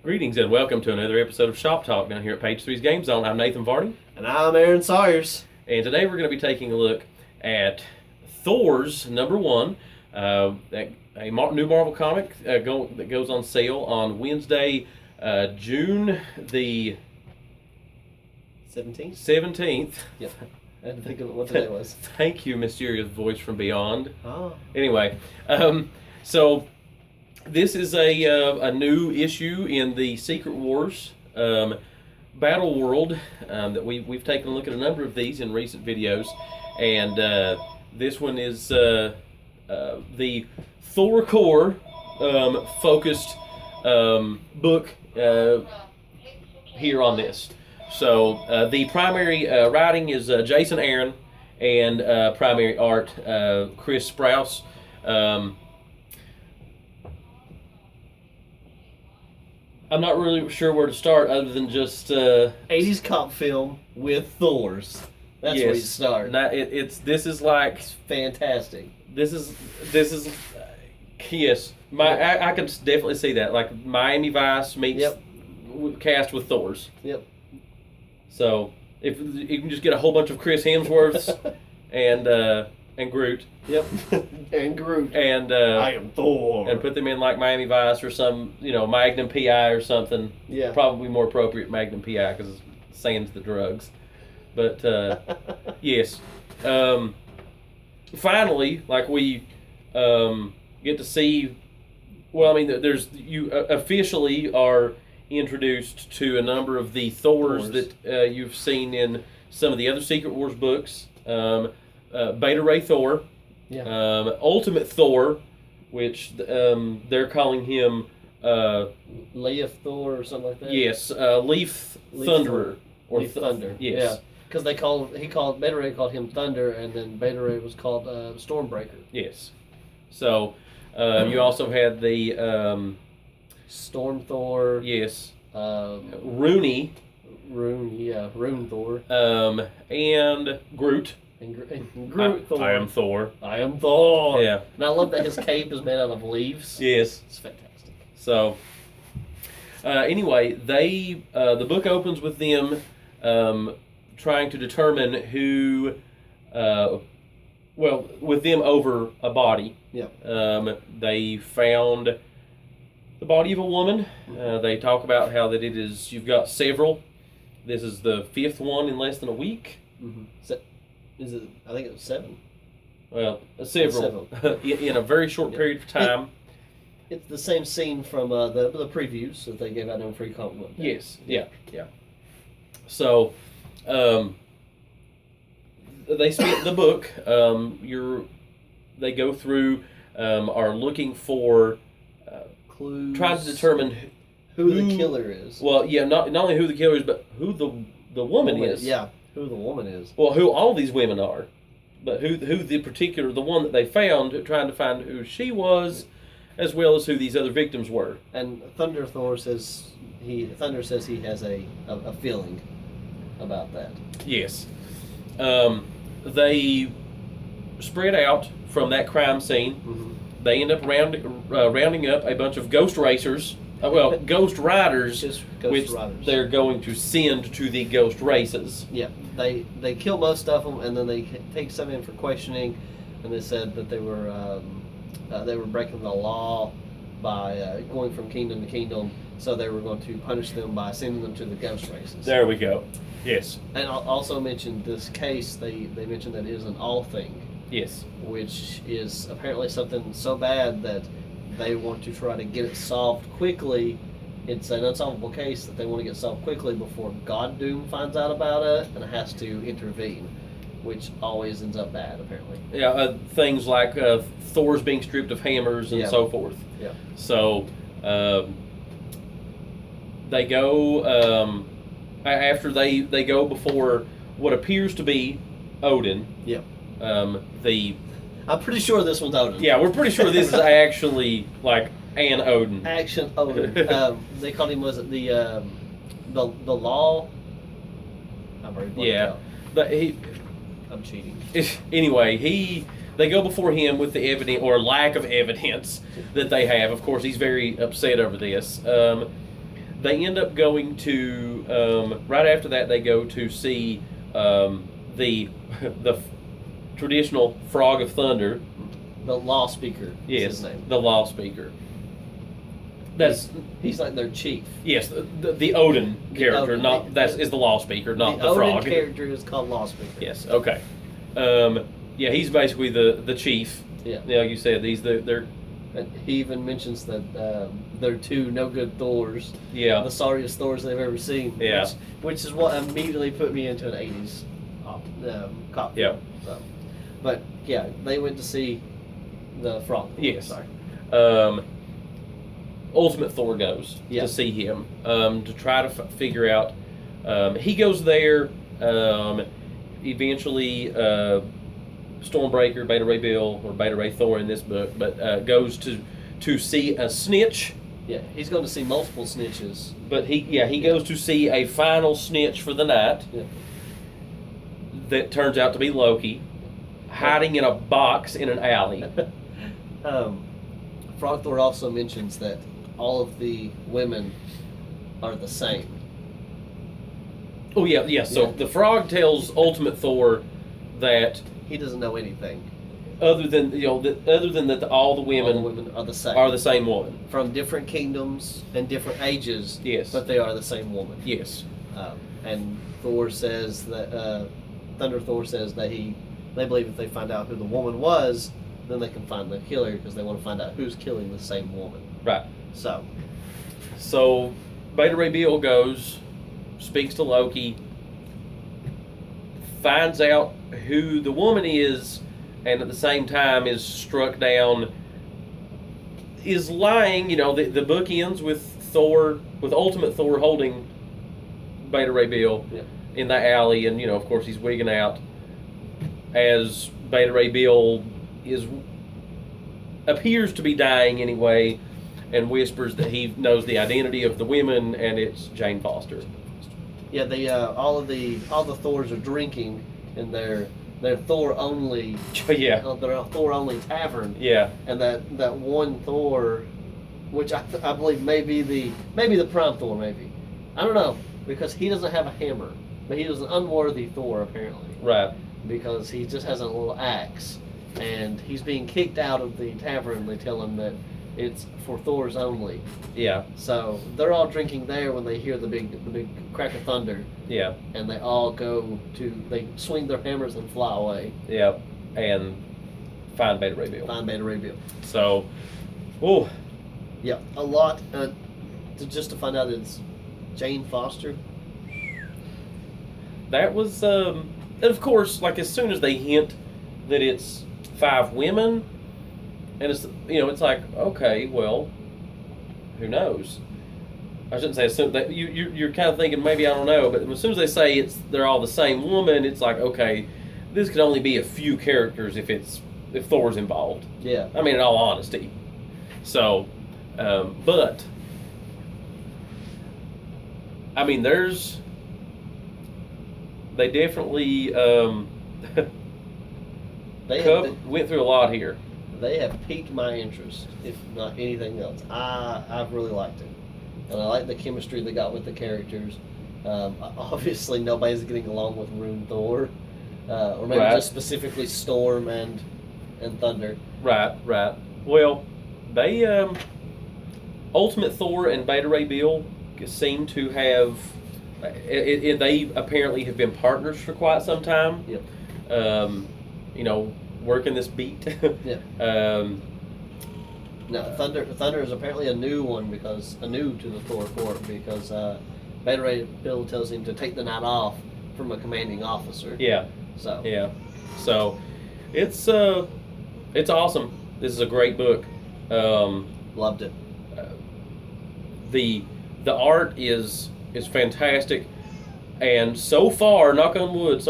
Greetings and welcome to another episode of Shop Talk down here at Page 3's Game Zone. I'm Nathan Varney. And I'm Aaron Sawyers. And today we're going to be taking a look at Thors #1, a new Marvel comic that goes on sale on Wednesday, June the 17th. Yep. I had to think of what the day was. Thank you, mysterious voice from beyond. Oh. Anyway, so this is a new issue in the Secret Wars Battle World that we've taken a look at a number of these in recent videos, and this one is the Thor core focused book here on this. So the primary writing is Jason Aaron, and primary art Chris Sprouse. I'm not really sure where to start other than just 80s cop film with Thors. That's where you start. This is like it's fantastic. This is yes. I can definitely see that, like Miami Vice meets cast with Thors. Yep. So if you can just get a whole bunch of Chris Hemsworths and Groot. Yep. And Groot. And I am Thor. And put them in like Miami Vice or some, Magnum PI or something. Yeah. Probably more appropriate Magnum PI because sans the drugs. But yes. Finally, like we get to see. Well, I mean, you officially are introduced to a number of the Thors that you've seen in some of the other Secret Wars books. Beta Ray Thor. Yeah. Ultimate Thor, which they're calling him Leaf Thor or something like that. Yes, Leaf Thunderer or Leaf Thunder. Yes, yeah. Because Beta Ray called him Thunder, and then Beta Ray was called Stormbreaker. Yes. So you also had the Storm Thor. Yes. Rune Thor. And Groot. And Groot Thor. I am Thor. I am Thor. Yeah. And I love that his cape is made out of leaves. Yes. It's fantastic. So, anyway, the book opens with them trying to determine who, with them over a body. Yeah. They found the body of a woman. They talk about how that you've got several. This is the 5th one in less than a week. Mm-hmm. Is it? I think it was 7. Well, several. In a very short period of time. It's the same scene from the previews that they gave out on Free Comic Book Day. Yes. Yeah. So, they spent the book. They go through, are looking for clues, trying to determine who the killer is. Well, yeah, not only who the killer is, but who the woman is. Yeah. Who the woman is. Well, who all these women are, but who the one that they found, trying to find who she was, as well as who these other victims were. And Thunder says he has a feeling about that. Yes. They spread out from that crime scene. Mm-hmm. They end up rounding up a bunch of ghost racers. Ghost riders, riders. They're going to send to the ghost races. Yeah, they kill most of them, and then they take some in for questioning, and they said that they were breaking the law by going from kingdom to kingdom, so they were going to punish them by sending them to the ghost races. There we go. Yes. And also mentioned this case, they mentioned that it is an all thing. Yes. Which is apparently something so bad that they want to try to get it solved quickly. It's an unsolvable case that they want to get solved quickly before God Doom finds out about it and has to intervene, which always ends up bad, apparently. Yeah, things like Thor's being stripped of hammers and so forth. Yeah. So they go after they go before what appears to be Odin. Yeah. I'm pretty sure this one's Odin. Yeah, we're pretty sure this is actually like an Odin. Action Odin. They called him, was it the Law? I've already out. But I'm cheating. Anyway, they go before him with the evidence or lack of evidence that they have. Of course, he's very upset over this. they end up going to right after that. They go to see the the traditional Frog of Thunder. The law speaker. Yes, is his name. the law speaker. That's he's like their chief. yes, the Odin character. Odin, not is the law speaker, not the Odin frog. character is called law speaker. Yes. Okay. Yeah, he's basically the chief. Yeah. Like you said, they're. And he even mentions that they're two no good Thors. Yeah. The sorriest Thors they've ever seen. Yeah. Which is what immediately put me into an 80s cop Yeah. film. So. But yeah, they went to see the Frog. Yes. Sorry. Ultimate Thor goes Yeah. to see him to try to figure out. He goes there. Eventually, Stormbreaker, Beta Ray Bill, or Beta Ray Thor in this book, but goes to see a snitch. Yeah, he's going to see multiple snitches. But he goes to see a final snitch for the night. Yeah. That turns out to be Loki, hiding in a box in an alley. Frog Thor also mentions that all of the women are the same. Oh yeah. So Yeah. the Frog tells Ultimate Thor that He doesn't know anything. other than that all the All women the women are are the same woman. from different kingdoms and different ages. Yes. But they are the same woman. Yes. And Thor says that Thunder Thor says that they believe if they find out who the woman was, then they can find the killer because they want to find out who's killing the same woman. Right. So Beta Ray Bill goes, speaks to Loki, finds out who the woman is, and at the same time is struck down, is lying. The book ends with Ultimate Thor holding Beta Ray Bill in the alley, and of course he's wigging out as Beta Ray Bill appears to be dying anyway, and whispers that he knows the identity of the women, and it's Jane Foster. yeah, they all the Thors are drinking in their Thor only Yeah. their Thor only tavern. Yeah. And that one Thor, which I believe may be the prime Thor, maybe. I don't know, because he doesn't have a hammer, but he is an unworthy Thor apparently. Right. Because he just has a little axe, and he's being kicked out of the tavern. They tell him that it's for Thors only. Yeah. So they're all drinking there when they hear the big crack of thunder, Yeah. and they all they swing their hammers and fly away. Yeah. And find Beta Ray Bill. Find Beta Ray Bill. So, oh. Yeah, a lot. Just to find out it's Jane Foster. That was, and of course, like as soon as they hint that it's 5 women, and it's like, okay, well, who knows? I shouldn't say as soon that you're kind of thinking maybe I don't know, but as soon as they say they're all the same woman, it's like, okay, this could only be a few characters if Thor's involved. Yeah. I mean, in all honesty. So, but I mean, they definitely went through a lot here. They have piqued my interest, if not anything else. I've really liked it, and I like the chemistry they got with the characters. Obviously, nobody's getting along with Rune Thor, or maybe just specifically Storm and Thunder. Right. Well, they Ultimate Thor and Beta Ray Bill seem to have. They apparently have been partners for quite some time. Yep. Working this beat. Yeah. Now, Thunder is apparently a new to the Thor Corps because Beta Ray Bill tells him to take the night off from a commanding officer. Yeah. So. Yeah. So, it's awesome. This is a great book. Loved it. The art is fantastic, and so far, knock on wood,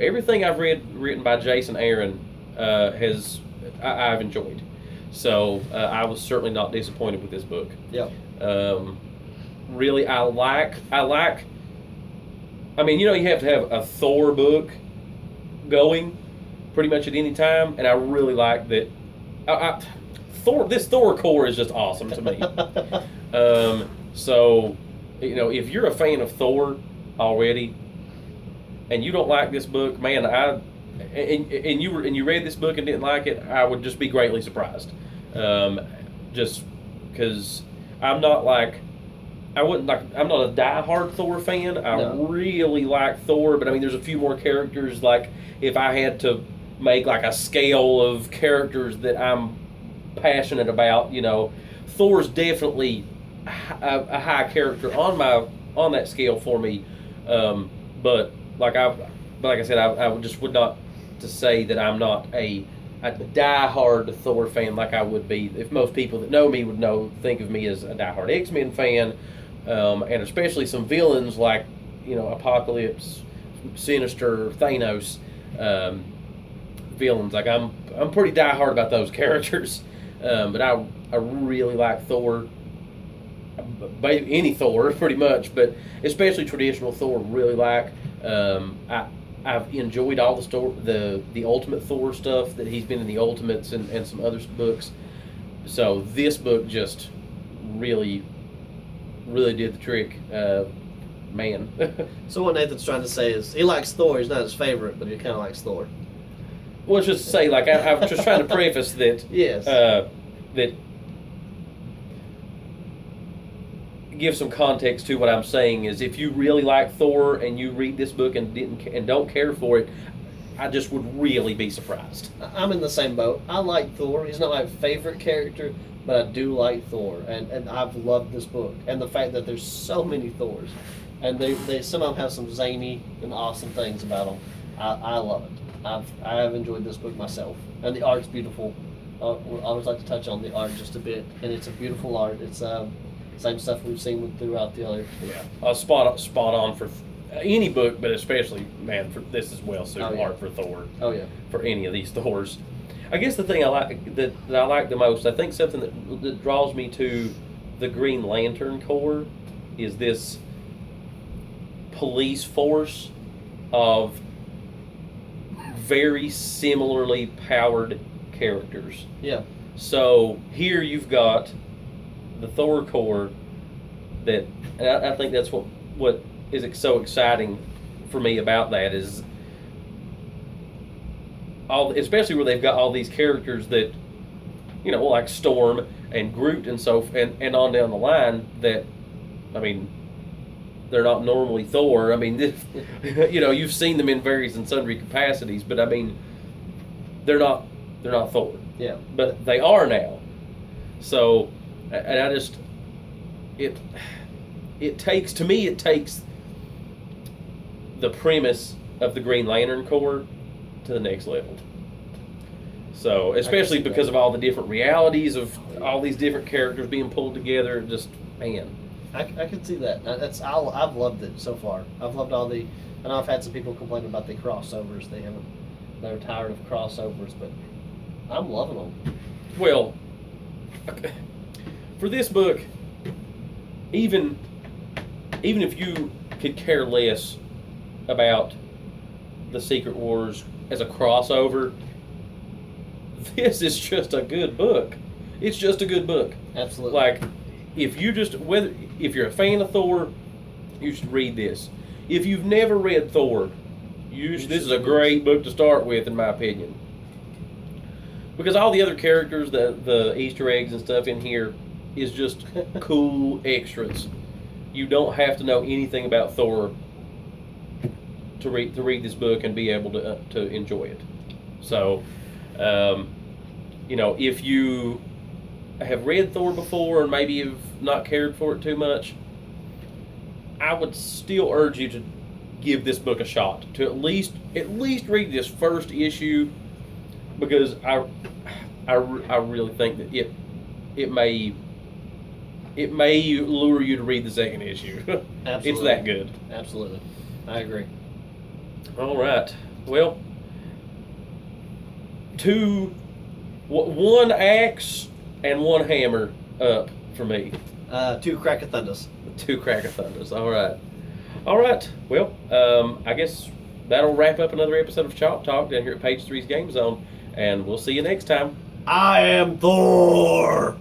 everything I've read written by Jason Aaron I've enjoyed. So I was certainly not disappointed with this book. Yep. Really, I like. I mean, you have to have a Thor book going pretty much at any time, and I really like that. This Thor Corps is just awesome to me. So if you're a fan of Thor already, and you don't like this book, man, you read this book and didn't like it, I would just be greatly surprised. Just because I'm not I'm not a diehard Thor fan. I really like Thor, but I mean, there's a few more characters. Like, if I had to make like a scale of characters that I'm passionate about, Thor's definitely a high character on that scale for me. But like I said, I would not to say that I'm not a diehard Thor fan like I would be if most people that know me would think of me as a diehard X-Men fan, and especially some villains like Apocalypse, Sinister, Thanos, villains. Like I'm pretty diehard about those characters, but I really like Thor. Any Thor, pretty much, but especially traditional Thor, really like. I've enjoyed all the Ultimate Thor stuff that he's been in the Ultimates and some other books. So this book just really, really did the trick, man. So what Nathan's trying to say is he likes Thor. He's not his favorite, but he kind of likes Thor. Well, it's just to say, like I'm just trying to preface that. Yes. That. Give some context to what I'm saying is if you really like Thor and you read this book and don't care for it, I just would really be surprised. I'm in the same boat. I like Thor. He's not my favorite character, but I do like Thor, and I've loved this book and the fact that there's so many Thors, and they some of them have some zany and awesome things about them. I love it. I have enjoyed this book myself, and the art's beautiful. I always like to touch on the art just a bit, and it's a beautiful art. It's same stuff we've seen throughout the other. Yeah, spot on for any book, but especially, man, this is well suited art for Thor. Oh yeah, for any of these Thors. I guess the thing I like that I like the most, I think something that draws me to the Green Lantern Corps is this police force of very similarly powered characters. Yeah. So here you've got the Thor Corps and I think that's what is so exciting for me about that is especially where they've got all these characters that like Storm and Groot and and on down the line that, I mean, they're not normally Thor. I mean, you've seen them in various and sundry capacities, but I mean, they're not Thor. Yeah. But they are now. So, and I just it takes the premise of the Green Lantern Corps to the next level. So, especially because of all the different realities of all these different characters being pulled together, just, man. I can see that. I've loved it so far. I've loved all the. I know I've had some people complain about the crossovers. They're tired of crossovers, but I'm loving them. Well, for this book, even if you could care less about the Secret Wars as a crossover, this is just a good book. It's just a good book. Absolutely. Like, if you're a fan of Thor, you should read this. If you've never read Thor, this is a great book to start with, in my opinion. Because all the other characters, the Easter eggs and stuff in here, is just cool extras. You don't have to know anything about Thor to read this book and be able to enjoy it. So, if you have read Thor before and maybe you've not cared for it too much, I would still urge you to give this book a shot. To at least read this first issue, because I really think that it may lure you to read the second issue. Absolutely. It's that good. Absolutely. I agree. All right. Well, one axe and one hammer up for me. 2 crack of thunders. 2 crack of thunders. All right. Well, I guess that'll wrap up another episode of Chalk Talk down here at Page 3's Game Zone, and we'll see you next time. I am Thor!